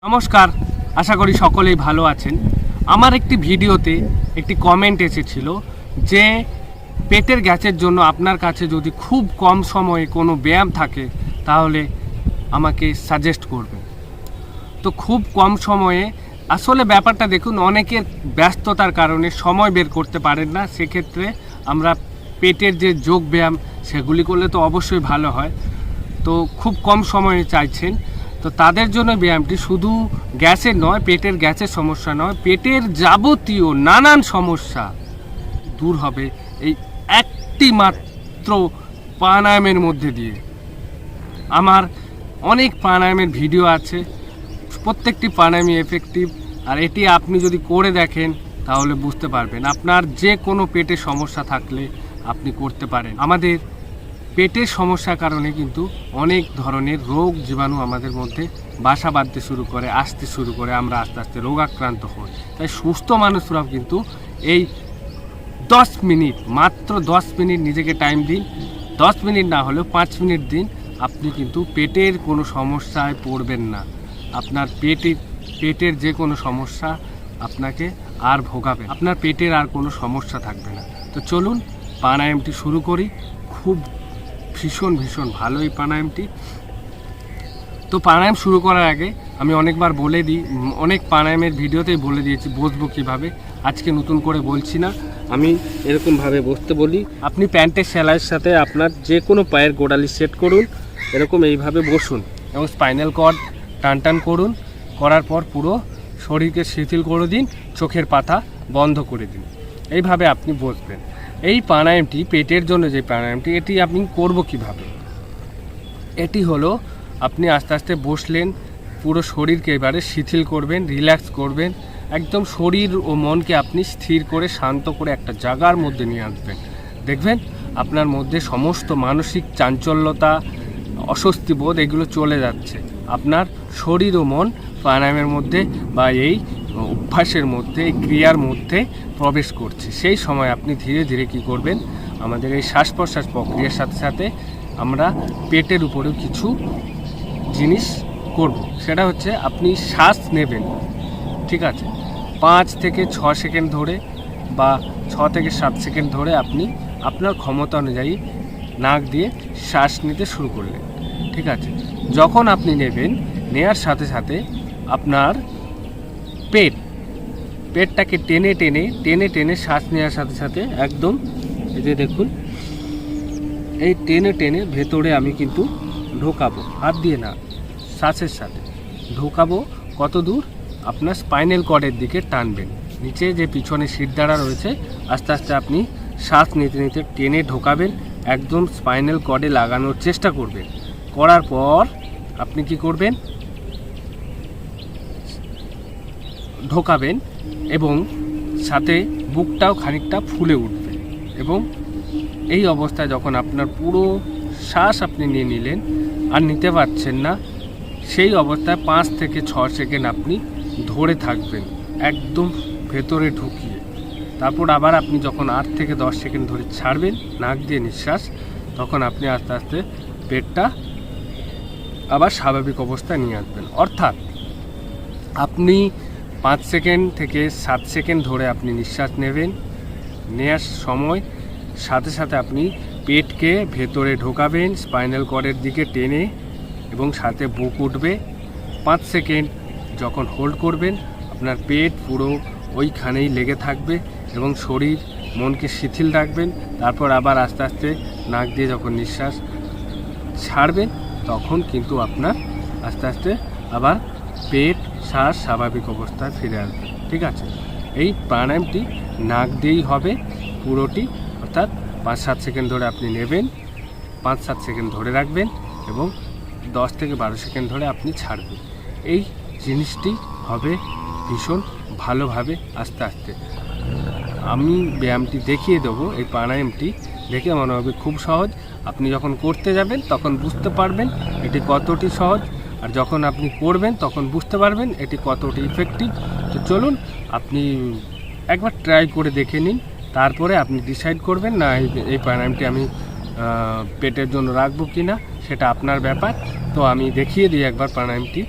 নমস্কার, আশা করি সকলেই ভালো আছেন। আমার একটি ভিডিওতে একটি কমেন্ট এসেছিল যে পেটের গ্যাসের জন্য আপনার কাছে যদি খুব কম সময়ে কোনো ব্যায়াম থাকে তাহলে আমাকে সাজেস্ট করবেন। তো খুব কম সময়ে আসলে ব্যাপারটা দেখুন, অনেকের ব্যস্ততার কারণে সময় বের করতে পারেন না। সেক্ষেত্রে আমরা পেটের যে যোগ ব্যায়াম সেগুলি করলে তো অবশ্যই ভালো হয়। তো খুব কম সময়ে চাইছেন, তো তাদের জন্য ব্যায়ামটি শুধু গ্যাসের নয়, পেটের গ্যাসের সমস্যা নয়, পেটের যাবতীয় নানান সমস্যা দূর হবে এই একটি মাত্র প্রাণায়ামের মধ্যে দিয়ে। আমার অনেক প্রাণায়ামের ভিডিও আছে, প্রত্যেকটি প্রাণায়ামই এফেক্টিভ। আর এটি আপনি যদি করে দেখেন তাহলে বুঝতে পারবেন। আপনার যে কোনো পেটের সমস্যা থাকলে আপনি করতে পারেন। আমাদের পেটের সমস্যার কারণে কিন্তু অনেক ধরনের রোগ জীবাণু আমাদের মধ্যে বাসা বাঁধতে শুরু করে, আসতে শুরু করে, আমরা আস্তে আস্তে রোগাক্রান্ত হই। তাই সুস্থ মানুষরাও কিন্তু এই 10 মিনিট, মাত্র 10 মিনিট নিজেকে টাইম দিন। 10 মিনিট না হলেও 5 মিনিট দিন, আপনি কিন্তু পেটের কোনো সমস্যায় পড়বেন না। আপনার পেটের যে কোনো সমস্যা আপনাকে আর ভোগাবে, আপনার পেটের আর কোনো সমস্যা থাকবে না। তো চলুন প্রাণায়ামটি শুরু করি। খুব ভীষণ ভালো এই প্রাণায়ামটি। তো প্রাণায়াম শুরু করার আগে আমি অনেকবার বলে দিই, অনেক প্রাণায়ামের ভিডিওতেই বলে দিয়েছি বসবো কীভাবে। আজকে নতুন করে বলছি না, আমি এরকমভাবে বসতে বলি। আপনি প্যান্টের সেলাইয়ের সাথে আপনার যে কোনো পায়ের গোড়ালি সেট করুন, এরকম এইভাবে বসুন এবং স্পাইনাল কর্ড টান করুন। করার পর পুরো শরীরকে শিথিল করে দিন, চোখের পাতা বন্ধ করে দিন। এইভাবে আপনি বসবেন। এই প্রাণায়ামটি, পেটের জন্য যে প্রাণায়ামটি, এটি আপনি করব কিভাবে। এটি হলো, আপনি আস্তে আস্তে বসলেন, পুরো শরীরকে এবারে শিথিল করবেন, রিল্যাক্স করবেন। একদম শরীর ও মনকে আপনি স্থির করে, শান্ত করে একটা জায়গার মধ্যে নিয়ে আসবেন। দেখবেন আপনার মধ্যে সমস্ত মানসিক চাঞ্চল্যতা, অস্বস্তি বোধ এগুলো চলে যাচ্ছে। আপনার শরীর ও মন প্রাণায়ামের মধ্যে বা এই অভ্যাসের মধ্যে, এই ক্রিয়ার মধ্যে প্রবেশ করছে। সেই সময় আপনি ধীরে ধীরে কী করবেন, আমাদের এই শ্বাস প্রশ্বাস প্রক্রিয়ার সাথে সাথে আমরা পেটের উপরেও কিছু জিনিস করব। সেটা হচ্ছে, আপনি শ্বাস নেবেন, ঠিক আছে, 5 থেকে 6 সেকেন্ড ধরে বা 6 থেকে 7 সেকেন্ড ধরে আপনি আপনার ক্ষমতা অনুযায়ী নাক দিয়ে শ্বাস নিতে শুরু করলেন, ঠিক আছে। যখন আপনি নেবেন, নেওয়ার সাথে সাথে আপনার পেটটাকে টেনে টেনে শ্বাস নেওয়ার সাথে সাথে একদম, এই যে দেখুন, এই টেনে ভেতরে আমি কিন্তু ঢোকাবো, হাত দিয়ে না, শ্বাসের সাথে ঢোকাবো। কত দূর? আপনার স্পাইনাল কর্ডের দিকে টানবেন। নিচে যে পিছনে শিরদাঁড়া রয়েছে, আস্তে আস্তে আপনি শ্বাস নিতে টেনে ঢোকাবেন, একদম স্পাইনাল কর্ডে লাগানোর চেষ্টা করবেন। করার পর আপনি কি করবেন, ঢোকাবেন এবং সাথে বুকটাও খানিকটা ফুলে উঠবে। এবং এই অবস্থায় যখন আপনার পুরো শ্বাস আপনি নিয়ে নিলেন, আর নিতে পারছেন না, সেই অবস্থায় 5 থেকে 6 সেকেন্ড আপনি ধরে থাকবেন, একদম ভেতরে ঢুকিয়ে। তারপর আবার আপনি যখন 8 থেকে 10 সেকেন্ড ধরে ছাড়বেন নাক দিয়ে নিঃশ্বাস, তখন আপনি আস্তে আস্তে পেটটা আবার স্বাভাবিক অবস্থায় নিয়ে আসবেন। অর্থাৎ আপনি 5 সেকেন্ড থেকে 7 সেকেন্ড ধরে আপনি নিঃশ্বাস নেবেন। নেওয়ার সময় সাথে সাথে আপনি পেটকে ভেতরে ঢোকাবেন, স্পাইনাল কর্ডের দিকে টেনে, এবং সাথে বুক উঠবে। 5 সেকেন্ড যখন হোল্ড করবেন, আপনার পেট পুরো ওইখানেই লেগে থাকবে এবং শরীর মনকে শিথিল রাখবেন। তারপর আবার আস্তে আস্তে নাক দিয়ে যখন নিঃশ্বাস ছাড়বেন, তখন কিন্তু আপনার আস্তে আস্তে আবার পেট, শ্বাস স্বাভাবিক অবস্থায় ফিরে আসবে, ঠিক আছে। এই প্রাণায়ামটি নাক দিয়েই হবে পুরোটি, অর্থাৎ 5-7 সেকেন্ড ধরে আপনি নেবেন, 5-7 সেকেন্ড ধরে রাখবেন এবং 10 থেকে 12 সেকেন্ড ধরে আপনি ছাড়বেন। এই জিনিসটি হবে ভীষণ ভালোভাবে আস্তে আস্তে। আমি ব্যায়ামটি দেখিয়ে দেবো, এই প্রাণায়ামটি দেখে মনে হবে খুব সহজ। আপনি যখন করতে যাবেন তখন বুঝতে পারবেন এটি কতটি সহজ, আর যখন আপনি করবেন তখন বুঝতে পারবেন এটি কতটি ইফেক্টিভ। তো চলুন আপনি একবার ট্রাই করে দেখে নিন, তারপরে আপনি ডিসাইড করবেন না এই প্রাণায়ামটি আমি পেটের জন্য রাখবো কি না, সেটা আপনার ব্যাপার। তো আমি দেখিয়ে দিই একবার প্রাণায়ামটি।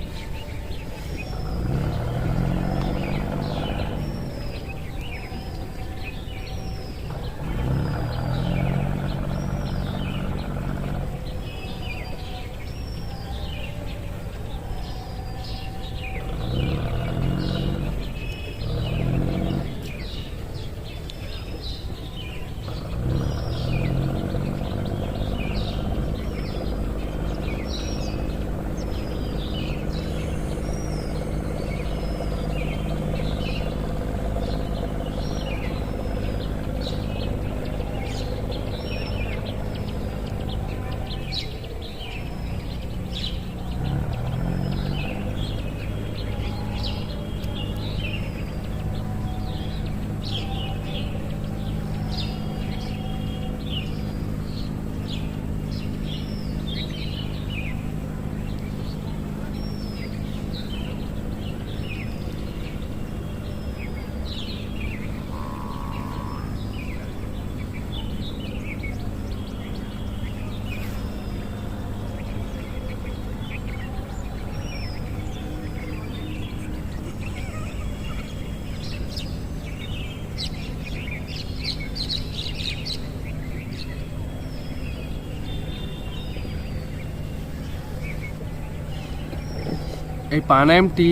এই প্রাণায়ামটি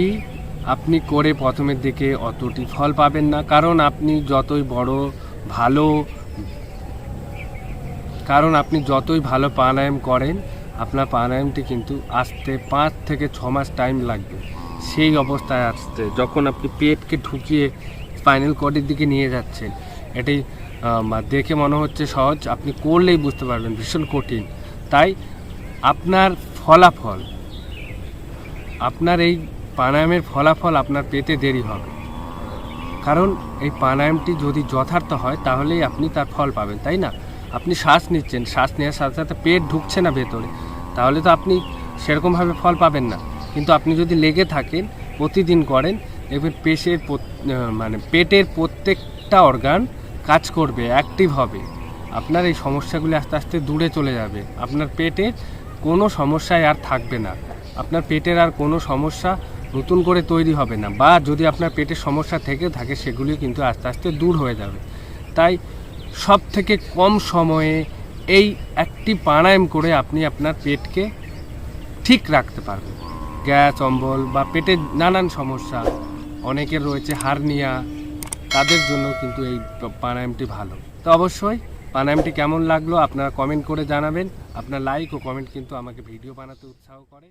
আপনি করে প্রথমের দিকে অতটি ফল পাবেন না, কারণ আপনি যতই ভালো প্রাণায়াম করেন আপনার প্রাণায়ামটি কিন্তু আসতে 5 থেকে 6 মাস টাইম লাগবে সেই অবস্থায় আসতে, যখন আপনি পেটকে ঢুকিয়ে স্পাইনাল কর্ডের দিকে নিয়ে যাচ্ছেন। এটি দেখে মনে হচ্ছে সহজ, আপনি করলেই বুঝতে পারবেন ভীষণ কঠিন। তাই আপনার ফলাফল, আপনার এই প্রাণায়ামের ফলাফল আপনার পেতে দেরি হবে, কারণ এই প্রাণায়ামটি যদি যথার্থ হয় তাহলেই আপনি তার ফল পাবেন, তাই না? আপনি শ্বাস নিচ্ছেন, শ্বাস নেওয়ার সাথে সাথে পেট ঢুকছে না ভেতরে, তাহলে তো আপনি সেরকমভাবে ফল পাবেন না। কিন্তু আপনি যদি লেগে থাকেন, প্রতিদিন করেন, দেখবেন পেটের প্রত্যেকটা অর্গান কাজ করবে, অ্যাক্টিভ হবে, আপনার এই সমস্যাগুলি আস্তে আস্তে দূরে চলে যাবে, আপনার পেটের কোনো সমস্যায় আর থাকবে না, আপনার পেটের আর কোনো সমস্যা নতুন করে তৈরি হবে না, বা যদি আপনার পেটের সমস্যা থেকে থাকে সেগুলি কিন্তু আস্তে আস্তে দূর হয়ে যাবে। তাই সব থেকে কম সময়ে এই একটি প্রাণায়াম করে আপনি আপনার পেটকে ঠিক রাখতে পারবেন। গ্যাস, অম্বল বা পেটের নানান সমস্যা অনেকের রয়েছে, হার্নিয়া, তাদের জন্য কিন্তু এই প্রাণায়ামটি ভালো। তো অবশ্যই প্রাণায়ামটি কেমন লাগলো আপনারা কমেন্ট করে জানাবেন। আপনার লাইক ও কমেন্ট কিন্তু আমাকে ভিডিও বানাতে উৎসাহ করে।